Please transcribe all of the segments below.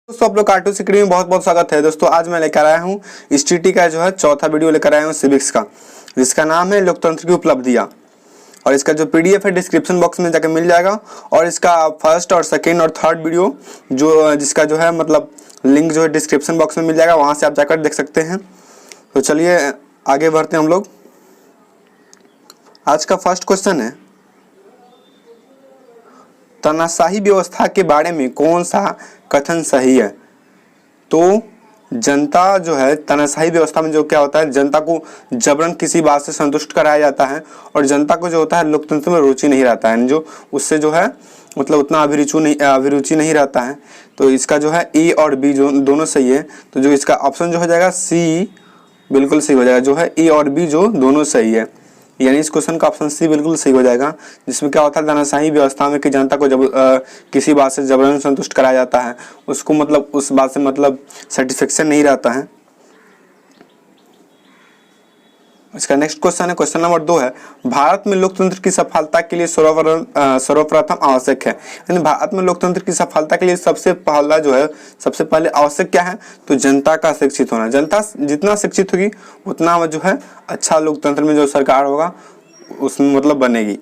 दोस्तों आप लोग कार्टून सीक्रेट में बहुत बहुत स्वागत है। दोस्तों आज मैं लेकर आया हूँ STT का जो है चौथा वीडियो लेकर आया हूँ सिविक्स का, जिसका नाम है लोकतंत्र की उपलब्धियाँ। और इसका जो PDF है डिस्क्रिप्शन बॉक्स में जाकर मिल जाएगा। और इसका फर्स्ट और सेकेंड और थर्ड वीडियो जिसका जो है मतलब लिंक जो है डिस्क्रिप्शन बॉक्स में मिल जाएगा, वहाँ से आप जाकर देख सकते हैं। तो चलिए आगे बढ़ते हैं हम लोग। आज का फर्स्ट क्वेश्चन है, तानाशाही व्यवस्था के बारे में कौन सा कथन सही है? तो जनता जो है तानाशाही व्यवस्था में जो क्या होता है, जनता को जबरन किसी बात से संतुष्ट कराया जाता है और जनता को जो होता है लोकतंत्र में रुचि नहीं रहता है, जो उससे जो है मतलब उतना अभिरुचि नहीं रहता है। तो इसका जो है ए और बी जो दोनों सही है। तो जो इसका ऑप्शन जो हो जाएगा सी बिल्कुल सही हो जाएगा, जो है ए और बी जो दोनों सही है। यानी इस क्वेश्चन का ऑप्शन सी बिल्कुल सही हो जाएगा, जिसमें क्या होता है तानाशाही व्यवस्था में कि जनता को जब किसी बात से जबरन संतुष्ट कराया जाता है, उसको मतलब उस बात से मतलब सेटिस्फेक्शन नहीं रहता है। इसका नेक्स्ट क्वेश्चन है, क्वेश्चन नंबर 2 है, भारत में लोकतंत्र की सफलता के लिए सर्वप्रथम आवश्यक है। यानी भारत में लोकतंत्र की सफलता के लिए सबसे पहले आवश्यक क्या है? तो जनता का शिक्षित होना। जनता जितना शिक्षित होगी उतना जो है अच्छा लोकतंत्र में जो सरकार होगा उसमें मतलब बनेगी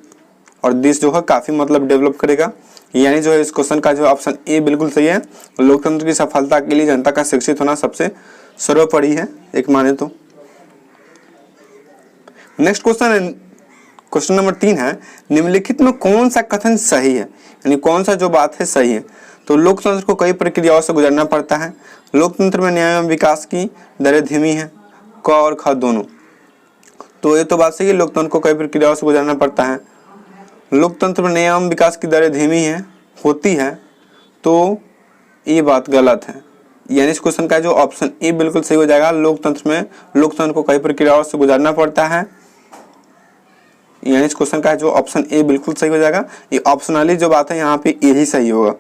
और देश जो है काफी मतलब डेवलप करेगा। यानी जो है इस क्वेश्चन का जो ऑप्शन ए बिल्कुल सही है। लोकतंत्र की सफलता के लिए जनता का शिक्षित होना सबसे सर्वोपरि है एक माने तो। नेक्स्ट क्वेश्चन है, क्वेश्चन नंबर 3 है, निम्नलिखित में कौन सा कथन सही है? यानी कौन सा जो बात है सही है? तो लोकतंत्र को कई प्रक्रियाओं से गुजरना पड़ता है। लोकतंत्र में न्याय एवं विकास की दरें धीमी है, क और ख दोनों। तो ये तो बात सही है, लोकतंत्र को कई प्रक्रियाओं से गुजरना पड़ता है। लोकतंत्र में न्याय एवं विकास की दरें धीमी होती है, तो ये बात गलत है। यानी इस क्वेश्चन का जो ऑप्शन ए बिल्कुल सही हो जाएगा। लोकतंत्र को कई प्रक्रियाओं से गुजरना पड़ता है। यानी इस क्वेश्चन का जो ऑप्शन ए बिल्कुल सही हो जाएगा। ये ऑप्शनली जो बात है यहाँ पे यही सही होगा।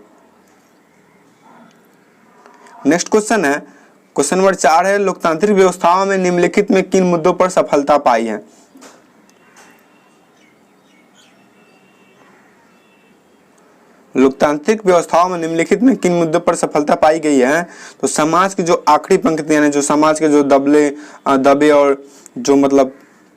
नेक्स्ट क्वेश्चन है, क्वेश्चन नंबर 4 है, लोकतांत्रिक व्यवस्थाओं में निम्नलिखित में किन मुद्दों पर सफलता पाई है? लोकतांत्रिक व्यवस्थाओं में निम्नलिखित में किन मुद्दों पर सफलता पाई गई है? तो समाज की जो आखिरी पंक्तियां हैं, जो समाज के जो दबे और जो मतलब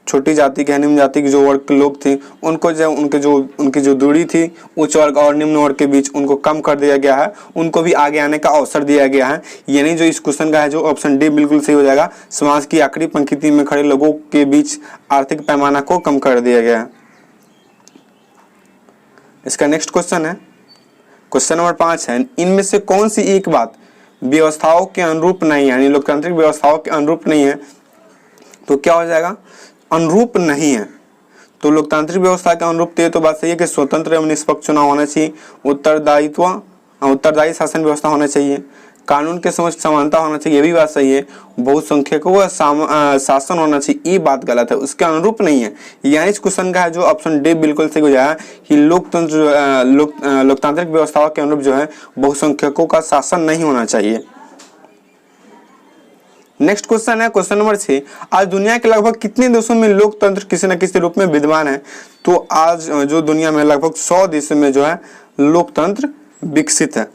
छोटी जाति के निम्न जाति के जो वर्ग के लोग थे, उनको जो उनकी जो दूरी थी उच्च वर्ग और निम्न वर्ग के बीच, उनको कम कर दिया गया है। उनको भी आगे आने का अवसर दिया गया है। यानी जो इस क्वेश्चन का है जो ऑप्शन डी बिल्कुल सही हो जाएगा। समाज की आखिरी पंक्ति में खड़े लोगों के बीच आर्थिक पैमाना को कम कर दिया गया है। इसका नेक्स्ट क्वेश्चन है, क्वेश्चन नंबर 5 है, इनमें से कौन सी एक बात व्यवस्थाओं के अनुरूप नहीं है? यानी लोकतांत्रिक व्यवस्थाओं के अनुरूप नहीं है। तो क्या हो जाएगा? अनुरूप नहीं है। तो लोकतांत्रिक व्यवस्था के अनुरूप तो बात सही है कि स्वतंत्र एवं निष्पक्ष चुनाव होना चाहिए, उत्तरदायी शासन व्यवस्था होना चाहिए, कानून के समक्ष समानता होना चाहिए, ये भी बात सही है, बहुसंख्यकों का शासन होना चाहिए, ये बात गलत है, उसके अनुरूप नहीं है। यानी इस क्वेश्चन का है जो ऑप्शन डी बिल्कुल सही हो जाएगा कि लोकतांत्रिक व्यवस्थाओं के अनुरूप जो है बहुसंख्यकों का शासन नहीं होना चाहिए। नेक्स्ट क्वेश्चन है, क्वेश्चन नंबर 6, आज दुनिया के लगभग कितने देशों में लोकतंत्र किसी न किसी रूप में विद्यमान है? तो आज जो दुनिया में लगभग 100 देशों में जो है लोकतंत्र विकसित है,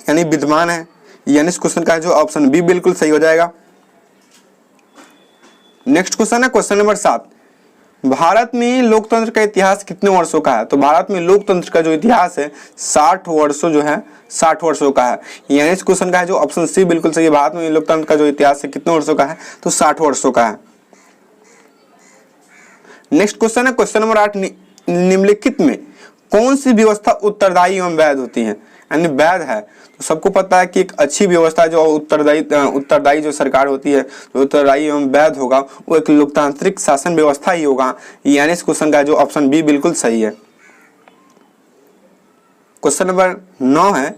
यानी विद्यमान है। यानी इस क्वेश्चन का जो ऑप्शन बी बिल्कुल सही हो जाएगा। नेक्स्ट क्वेश्चन है, क्वेश्चन नंबर 7, भारत में लोकतंत्र का इतिहास कितने वर्षों का है? तो भारत में लोकतंत्र का जो इतिहास है 60 वर्षों का है। यानी इस क्वेश्चन का है जो ऑप्शन सी बिल्कुल सही है। भारत में लोकतंत्र का जो इतिहास है कितने वर्षों का है? तो 60 वर्षों का है। नेक्स्ट क्वेश्चन है, क्वेश्चन नंबर 8, निम्नलिखित में कौन सी व्यवस्था उत्तरदायी एवं वैध होती है? यानी वैध है तो सबको पता है कि एक अच्छी व्यवस्था जो उत्तरदायी जो सरकार होती है, जो उत्तरदायी एवं वैध होगा वो एक लोकतांत्रिक शासन व्यवस्था ही होगा। यानी इस क्वेश्चन का जो ऑप्शन बी बिल्कुल सही है। क्वेश्चन नंबर 9 है,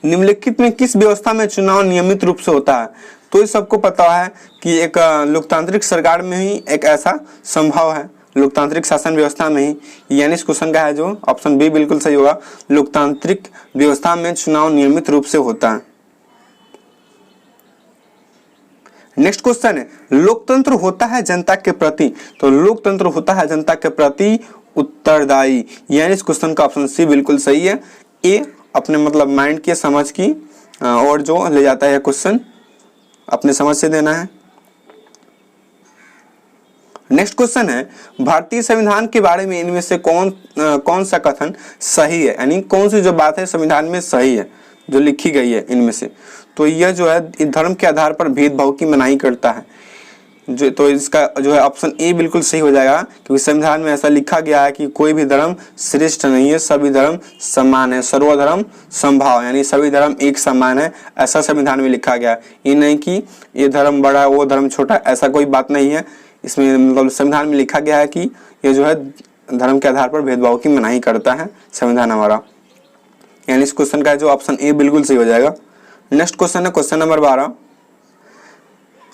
निम्नलिखित में किस व्यवस्था में चुनाव नियमित रूप से होता है? तो ये सबको पता है कि एक लोकतांत्रिक सरकार में ही एक ऐसा संभव है, लोकतांत्रिक शासन व्यवस्था में ही। यानी इस क्वेश्चन का है जो ऑप्शन बी बिल्कुल सही होगा। लोकतांत्रिक व्यवस्था में चुनाव नियमित रूप से होता है। नेक्स्ट क्वेश्चन है, लोकतंत्र होता है जनता के प्रति? तो लोकतंत्र होता है जनता के प्रति उत्तरदायी। यानी इस क्वेश्चन का ऑप्शन सी बिल्कुल सही है। ए अपने मतलब माइंड की समझ की और जो ले जाता है क्वेश्चन अपने समझ से देना है। नेक्स्ट क्वेश्चन है, भारतीय संविधान के बारे में इनमें से कौन सा कथन सही है, यानी कौन सी जो बात है संविधान में सही है जो लिखी गई है इनमें से। तो यह जो है धर्म के आधार पर भेदभाव की मनाही करता है। तो इसका जो है ऑप्शन ए बिल्कुल सही हो जाएगा, क्योंकि संविधान में ऐसा लिखा गया है कि कोई भी धर्म श्रेष्ठ नहीं है, सभी धर्म समान है, सर्वधर्म समभाव, यानी सभी धर्म एक समान है, ऐसा संविधान में लिखा गया है। ये नहीं कि ये धर्म बड़ा है वो धर्म छोटा, ऐसा कोई बात नहीं है। इसमें मतलब संविधान में लिखा गया है कि ये जो है धर्म के आधार पर भेदभाव की मनाही करता है संविधान हमारा, यानी इस क्वेश्चन का जो ऑप्शन ए बिल्कुल सही हो जाएगा। नेक्स्ट क्वेश्चन है क्वेश्चन नंबर 12,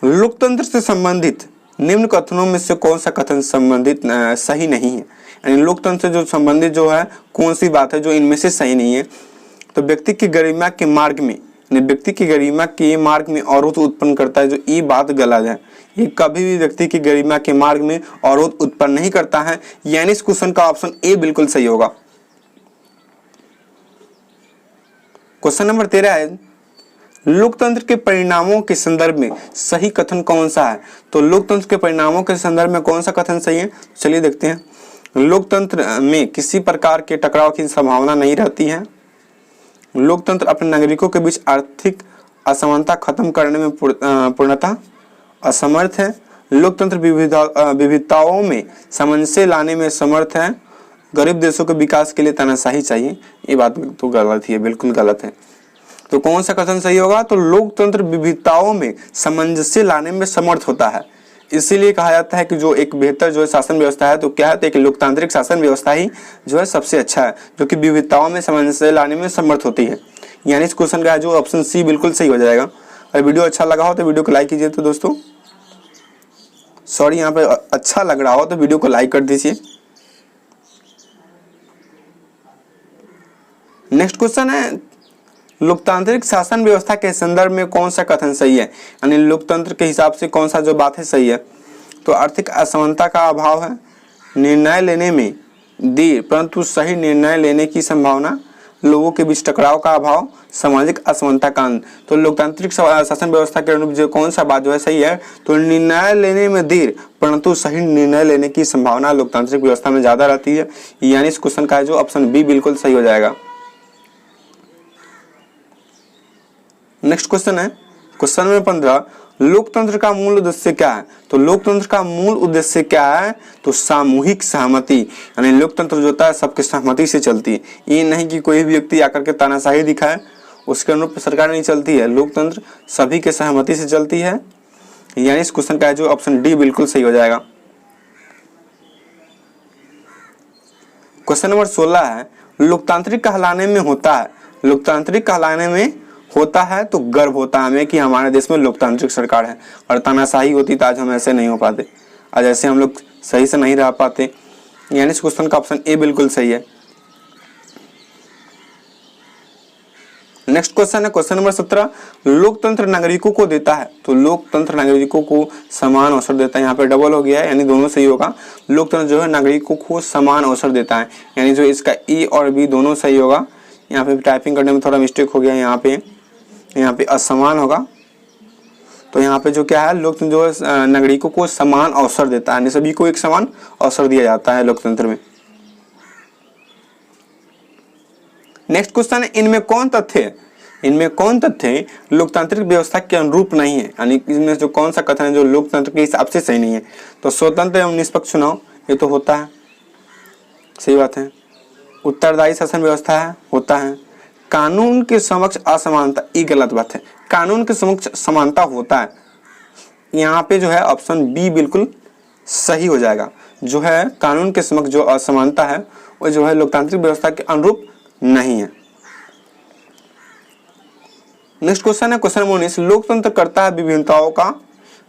लोकतंत्र से संबंधित निम्न कथनों में से कौन सा कथन संबंधित सही नहीं है, यानी लोकतंत्र से जो संबंधित जो है कौन सी बात है जो इनमें से सही नहीं है। तो व्यक्ति की गरिमा के मार्ग में, व्यक्ति की गरिमा के मार्ग में अवरोध उत्पन्न करता है, जो ये बात गलत है। ये कभी भी व्यक्ति की गरिमा के मार्ग में अवरोध उत्पन्न नहीं करता है, यानी इस क्वेश्चन का ऑप्शन ए बिल्कुल सही होगा। क्वेश्चन नंबर 13 है, लोकतंत्र के परिणामों के संदर्भ में सही कथन कौन सा है। तो लोकतंत्र के परिणामों के संदर्भ में कौन सा कथन सही है, चलिए देखते हैं। लोकतंत्र में किसी प्रकार के टकराव की संभावना नहीं रहती है। लोकतंत्र अपने नागरिकों के बीच आर्थिक असमानता खत्म करने में पूर्णतः असमर्थ है। लोकतंत्र विविधताओं में सामंजस्य लाने में समर्थ है। गरीब देशों के विकास के लिए तानाशाही चाहिए, ये बात तो गलत ही है, बिल्कुल गलत है। तो कौन सा कथन सही होगा, तो लोकतंत्र विविधताओं में सामंजस्य लाने में समर्थ होता है। इसीलिए कहा जाता है कि जो एक बेहतर जो है शासन व्यवस्था है, तो क्या है, तो एक लोकतांत्रिक शासन व्यवस्था ही जो है सबसे अच्छा है, जो कि विविधताओं में सामंजस्य लाने में समर्थ होती है। यानी इस क्वेश्चन का जो ऑप्शन सी बिल्कुल सही हो जाएगा। अगर वीडियो अच्छा लगा हो तो वीडियो को लाइक कीजिए। तो दोस्तों सॉरी, यहाँ पे अच्छा लग रहा हो तो वीडियो को लाइक कर दीजिए। नेक्स्ट क्वेश्चन है, लोकतांत्रिक शासन व्यवस्था के संदर्भ में कौन सा कथन सही है, यानी लोकतंत्र के हिसाब से कौन सा जो बात है सही है। तो आर्थिक असमानता का अभाव है, निर्णय लेने में देर परंतु सही निर्णय लेने की संभावना, लोगों के बीच टकराव का अभाव, सामाजिक असमानता का अंत। तो लोकतांत्रिक शासन व्यवस्था के अनुरूप जो कौन सा बात जो है सही है, तो निर्णय लेने में देर परंतु सही निर्णय लेने की संभावना लोकतांत्रिक व्यवस्था में ज्यादा रहती है, यानी इस क्वेश्चन का जो ऑप्शन बी बिल्कुल सही हो जाएगा। नेक्स्ट क्वेश्चन है क्वेश्चन नंबर 15, लोकतंत्र का मूल उद्देश्य क्या है। तो लोकतंत्र का मूल उद्देश्य क्या है, तो सामूहिक सहमति, यानी लोकतंत्र जो होता है सबके सहमति से चलती है। ये नहीं कि कोई भी व्यक्ति आकर के तानाशाही दिखाए, उसके अनुरूप सरकार नहीं चलती है। लोकतंत्र सभी के सहमति से चलती है, यानी इस क्वेश्चन का जो ऑप्शन डी बिल्कुल सही हो जाएगा। क्वेश्चन नंबर 16 है, लोकतांत्रिक कहलाने में होता है, लोकतांत्रिक कहलाने में होता है तो गर्व होता है हमें कि हमारे देश में लोकतांत्रिक सरकार है, और तानाशाही होती तो आज हम ऐसे नहीं हो पाते, आज ऐसे हम लोग सही से नहीं रह पाते, यानी इस क्वेश्चन का ऑप्शन ए बिल्कुल सही है। नेक्स्ट क्वेश्चन है क्वेश्चन नंबर 17, लोकतंत्र नागरिकों को देता है। तो लोकतंत्र नागरिकों को समान अवसर देता है, यहाँ पे डबल हो गया है, यानी दोनों सही होगा। लोकतंत्र जो है नागरिकों को समान अवसर देता है, यानी जो इसका ए और बी दोनों सही होगा। यहाँ पे टाइपिंग करने में थोड़ा मिस्टेक हो गया, यहाँ पे असमान होगा। तो यहाँ पे जो क्या है, लोकतंत्र जो है नागरिकों को समान अवसर देता है, सभी को एक समान अवसर दिया जाता है लोकतंत्र में। नेक्स्ट क्वेश्चन है, इनमें कौन तथ्य लोकतांत्रिक व्यवस्था के अनुरूप नहीं है, यानी इनमें जो कौन सा कथन है जो लोकतंत्र के हिसाब से सही नहीं है। तो स्वतंत्र एवं निष्पक्ष चुनाव, ये तो होता है, सही बात है। उत्तरदायी शासन व्यवस्था है, होता है। कानून के समक्ष असमानता, ये गलत बात है, कानून के समक्ष समानता होता है। यहाँ पे जो है ऑप्शन बी बिल्कुल सही हो जाएगा। जो है कानून के समक्ष जो असमानता है वो जो है लोकतांत्रिक व्यवस्था के अनुरूप नहीं है। नेक्स्ट क्वेश्चन है क्वेश्चन 19, लोकतंत्र करता है विभिन्नताओं का,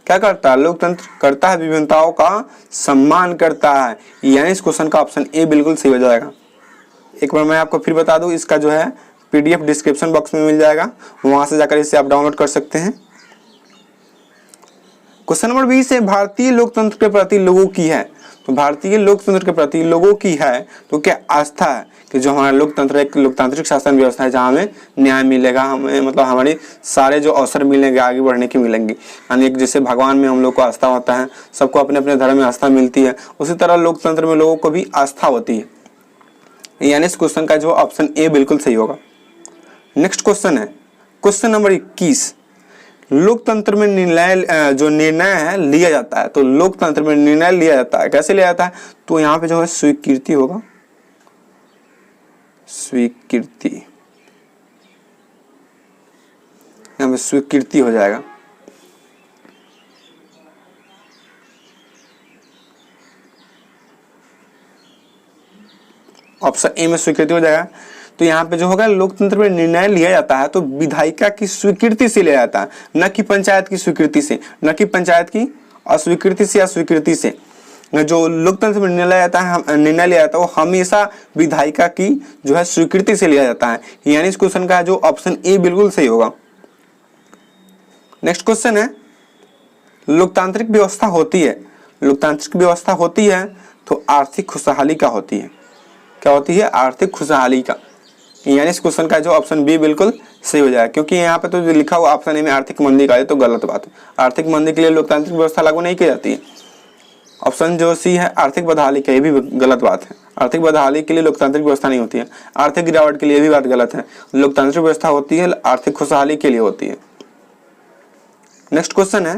क्या करता है, लोकतंत्र करता है विभिन्नताओं का सम्मान करता है, यानी इस क्वेश्चन का ऑप्शन ए बिल्कुल सही हो जाएगा। एक बार मैं आपको फिर बता दूं, इसका जो है पीडीएफ डिस्क्रिप्शन बॉक्स में मिल जाएगा, वहां से जाकर इसे आप डाउनलोड कर सकते हैं। क्वेश्चन नंबर 20 है, भारतीय लोकतंत्र के प्रति लोगों की है। तो भारतीय लोकतंत्र के प्रति लोगों की है तो क्या आस्था है कि जो हमारा लोकतंत्र एक लोकतांत्रिक शासन व्यवस्था है जहाँ हमें न्याय मिलेगा, हमें मतलब हमारे सारे जो अवसर मिलेंगे आगे बढ़ने के मिलेंगे। यानी एक जैसे भगवान में हम लोग को आस्था होता है, सबको अपने अपने धर्म में आस्था मिलती है, उसी तरह लोकतंत्र में लोगों को भी आस्था होती है। यानी इस क्वेश्चन का जो ऑप्शन ए बिल्कुल सही होगा। नेक्स्ट क्वेश्चन है क्वेश्चन नंबर 21। लोकतंत्र में निर्णय है लिया जाता है, तो लोकतंत्र में निर्णय लिया जाता है, कैसे लिया जाता है? तो यहाँ पे जो है स्वीकृति होगा, स्वीकृति, यहाँ पे स्वीकृति हो जाएगा। ऑप्शन ए में स्वीकृति हो जाएगा। तो यहाँ पे जो होगा लोकतंत्र में निर्णय लिया जाता है तो विधायिका की स्वीकृति से लिया जाता है, न कि पंचायत की स्वीकृति से, न कि पंचायत की अस्वीकृति से या स्वीकृति से। जो लोकतंत्र में निर्णय लिया जाता है वो हमेशा विधायिका की जो है स्वीकृति से लिया जाता है। यानी इस क्वेश्चन का जो ऑप्शन ए बिल्कुल सही होगा। नेक्स्ट क्वेश्चन है लोकतांत्रिक व्यवस्था होती है, लोकतांत्रिक व्यवस्था होती है तो आर्थिक खुशहाली का होती है, क्या होती है? आर्थिक खुशहाली का। यानी इस क्वेश्चन का जो ऑप्शन बी बिल्कुल सही हो जाएगा, क्योंकि यहाँ पे तो जो लिखा हुआ ऑप्शन ए में आर्थिक मंदी का है तो गलत बात है। आर्थिक मंदी के लिए लोकतांत्रिक व्यवस्था लागू नहीं की जाती है। ऑप्शन जो सी है आर्थिक बदहाली का, ये भी गलत बात है। आर्थिक बदहाली के लिए लोकतांत्रिक व्यवस्था नहीं होती है। आर्थिक गिरावट के लिए भी बात गलत है। लोकतांत्रिक व्यवस्था होती है आर्थिक खुशहाली के लिए होती है। नेक्स्ट क्वेश्चन है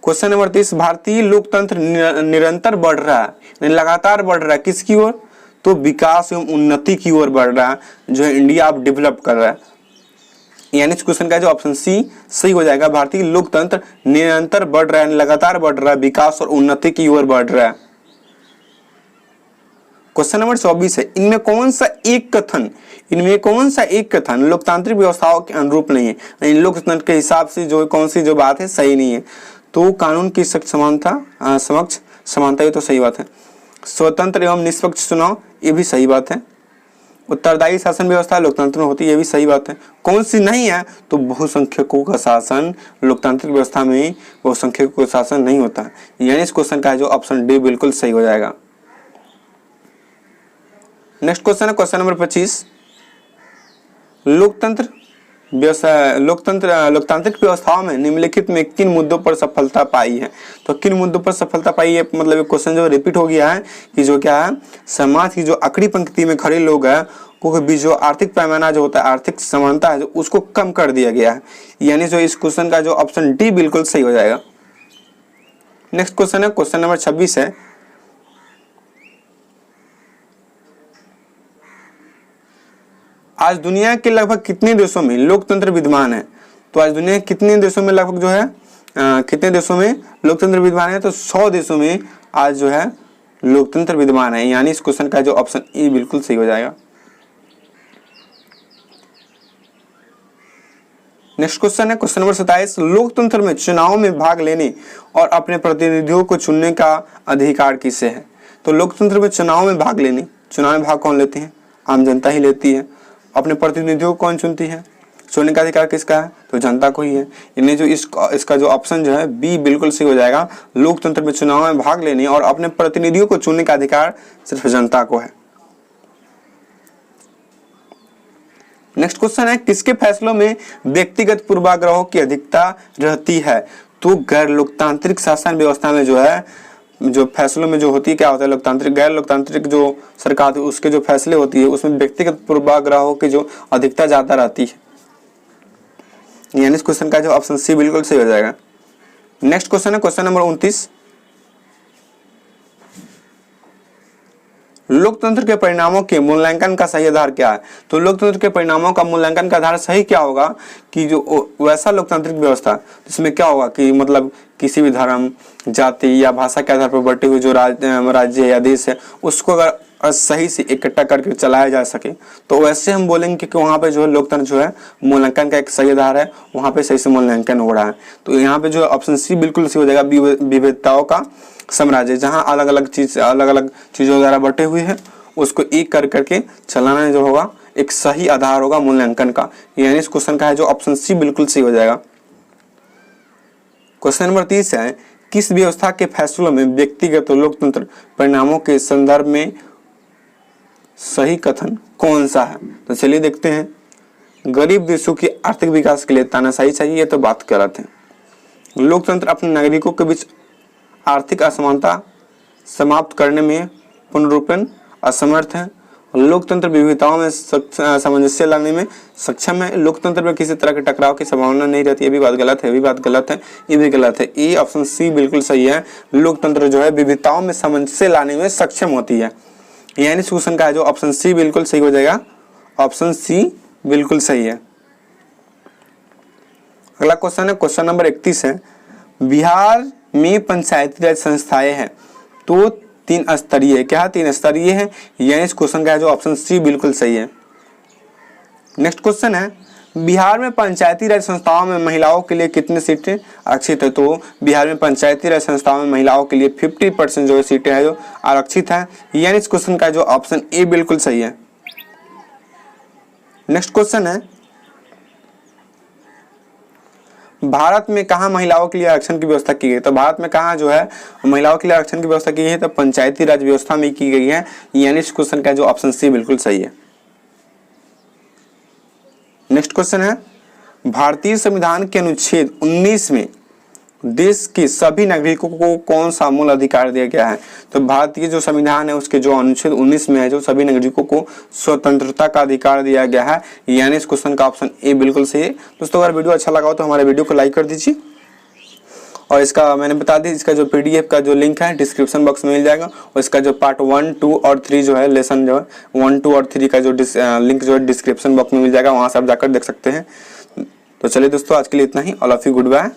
क्वेश्चन नंबर 30। भारतीय लोकतंत्र निरंतर बढ़ रहा है, लगातार बढ़ रहा है, किसकी ओर? तो विकास एवं उन्नति की ओर बढ़ रहा है, जो है इंडिया अब डेवलप कर रहा है। यानी इस क्वेश्चन का जो ऑप्शन सी सही हो जाएगा। भारतीय लोकतंत्र निरंतर बढ़ रहा है, लगातार बढ़ रहा है, विकास और उन्नति की ओर बढ़ रहा है। क्वेश्चन नंबर 24 है इनमें कौन सा एक कथन लोकतांत्रिक व्यवस्थाओं के अनुरूप नहीं है? लोकतंत्र के हिसाब से जो कौन सी जो बात है सही नहीं है? तो कानून की सख्त समक्ष समानता, ये तो सही बात है। स्वतंत्र एवं निष्पक्ष चुनाव, ये भी सही बात है। उत्तरदायी शासन व्यवस्था लोकतंत्र में होती है, ये भी सही बात है। कौन सी नहीं है? तो बहुसंख्यकों का शासन, लोकतांत्रिक व्यवस्था में बहुसंख्यकों का शासन नहीं होता है। यानी इस क्वेश्चन का जो ऑप्शन डी बिल्कुल सही हो जाएगा। नेक्स्ट क्वेश्चन है क्वेश्चन नंबर 25। लोकतांत्रिक व्यवस्थाओं में निम्नलिखित में किन मुद्दों पर सफलता पाई है? तो किन मुद्दों पर सफलता पाई है, मतलब क्वेश्चन जो रिपीट हो गया है कि जो क्या है समाज की जो आखिरी पंक्ति में खड़े लोग हैं को भी जो आर्थिक पैमाना जो होता है, आर्थिक समानता है, जो उसको कम कर दिया गया है। यानी जो इस क्वेश्चन का जो ऑप्शन डी बिल्कुल सही हो जाएगा। नेक्स्ट क्वेश्चन है क्वेश्चन नंबर 26 है आज दुनिया के लगभग कितने देशों में लोकतंत्र विद्यमान है? तो आज दुनिया के कितने देशों में लगभग जो है कितने देशों में लोकतंत्र विद्यमान है? तो 100 देशों में आज जो है लोकतंत्र विद्यमान है। यानी इस क्वेश्चन का जो ऑप्शन ए बिल्कुल सही हो जाएगा। नेक्स्ट क्वेश्चन है क्वेश्चन नंबर 27। लोकतंत्र में चुनाव में भाग लेने और अपने प्रतिनिधियों को चुनने का अधिकार किसे है? तो लोकतंत्र में चुनाव में भाग लेने, चुनाव में भाग कौन लेते हैं? आम जनता ही लेती है। अपने प्रतिनिधियों को कौन चुनती है? चुनने का अधिकार किसका है? तो जनता को ही है। यानी जो इसका जो ऑप्शन जो है बी बिल्कुल सही हो जाएगा। लोकतंत्र में चुनाव में भाग लेने और अपने प्रतिनिधियों को चुनने का अधिकार सिर्फ जनता को है। नेक्स्ट क्वेश्चन है किसके फैसलों में व्यक्तिगत पूर्वाग्रहों की अधिकता रहती है? तो गैर लोकतांत्रिक शासन व्यवस्था में जो है जो फैसलों में जो होती है क्या होता है? लोकतांत्रिक गैर लोकतांत्रिक जो सरकार है उसके जो फैसले होती है उसमें व्यक्तिगत पूर्वाग्रहों की जो अधिकता ज्यादा रहती है। यानी इस क्वेश्चन का जो ऑप्शन सी बिल्कुल सही हो जाएगा। नेक्स्ट क्वेश्चन है क्वेश्चन नंबर 29। लोकतंत्र के परिणामों के मूल्यांकन का सही आधार क्या है? तो लोकतंत्र के परिणामों का मूल्यांकन का आधार सही क्या होगा कि जो वैसा लोकतांत्रिक व्यवस्था जिसमें क्या होगा कि मतलब किसी भी धर्म, जाति या भाषा के आधार पर बटे हुए जो राज्य या देश है उसको अगर सही से इकट्ठा करके चलाया जा सके तो वैसे हम बोलेंगे कि वहाँ पे जो है लोकतंत्र जो है मूल्यांकन का एक सही आधार है, वहाँ पे सही से मूल्यांकन हो रहा है। तो यहाँ पे जो ऑप्शन सी बिल्कुल सही हो जाएगा। विविधताओं का साम्राज्य, जहाँ अलग अलग चीजों द्वारा बटे हुए हैं उसको एक कर करके चलाना जो होगा एक सही आधार होगा मूल्यांकन का। यानी इस क्वेश्चन का है जो ऑप्शन सी बिल्कुल सही हो जाएगा। क्वेश्चन नंबर 30 है किस व्यवस्था के फैसलों में व्यक्तिगत और लोकतंत्र परिणामों के संदर्भ में सही कथन कौन सा है? तो चलिए देखते हैं। गरीब देशों की आर्थिक विकास के लिए तानाशाही चाहिए, तो बात गलत है। लोकतंत्र अपने नागरिकों के बीच आर्थिक असमानता समाप्त करने में पूर्णरूपेण असमर्थ है। लोकतंत्र विविधताओं में सामंजस्य लाने में सक्षम है। लोकतंत्र में किसी तरह के टकराव की संभावना नहीं रहती। ये भी बात गलत है, ये भी बात गलत है, ये भी गलत है। ये ऑप्शन सी बिल्कुल सही है। लोकतंत्र जो है विविधताओं में सामंजस्य लाने में सक्षम होती है। यानी इस क्वेश्चन का है जो ऑप्शन सी बिल्कुल सही हो जाएगा। ऑप्शन सी बिल्कुल सही है। अगला क्वेश्चन है, क्वेश्चन नंबर 31 है, बिहार में पंचायती राज संस्थाएं हैं तो 3 स्तरीय, क्या 3 स्तरीय है? यानी इस क्वेश्चन का है जो ऑप्शन सी बिल्कुल सही है। नेक्स्ट क्वेश्चन है, बिहार में पंचायती राज संस्थाओं में महिलाओं के लिए कितनी सीटें आरक्षित है? तो बिहार में पंचायती राज संस्थाओं में महिलाओं के लिए 50% जो है सीटें है जो आरक्षित है। यानी इस क्वेश्चन का जो ऑप्शन ए बिल्कुल सही है। नेक्स्ट क्वेश्चन है, भारत में कहाँ महिलाओं के लिए आरक्षण की व्यवस्था की गई? तो भारत में कहाँ जो है महिलाओं के लिए आरक्षण की व्यवस्था की गई है? तो पंचायती राज व्यवस्था में की गई है। यानी इस क्वेश्चन का जो ऑप्शन सी बिल्कुल सही है। नेक्स्ट क्वेश्चन है, भारतीय संविधान के अनुच्छेद 19 में देश के सभी नागरिकों को कौन सा मूल अधिकार दिया गया है? तो भारतीय जो संविधान है उसके जो अनुच्छेद 19 में है जो सभी नागरिकों को स्वतंत्रता का अधिकार दिया गया है। यानी इस क्वेश्चन का ऑप्शन ए बिल्कुल सही है। दोस्तों अगर वीडियो अच्छा लगा हो तो हमारे वीडियो को लाइक कर दीजिए और इसका मैंने बता दी इसका जो PDF का जो लिंक है डिस्क्रिप्शन बॉक्स में मिल जाएगा और इसका जो पार्ट 1, 2 और 3 जो है लेसन जो है 1, 2 और 3 का जो लिंक जो है डिस्क्रिप्शन बॉक्स में मिल जाएगा, वहाँ से आप जाकर देख सकते हैं। तो चलिए दोस्तों आज के लिए इतना ही। All of you good bye.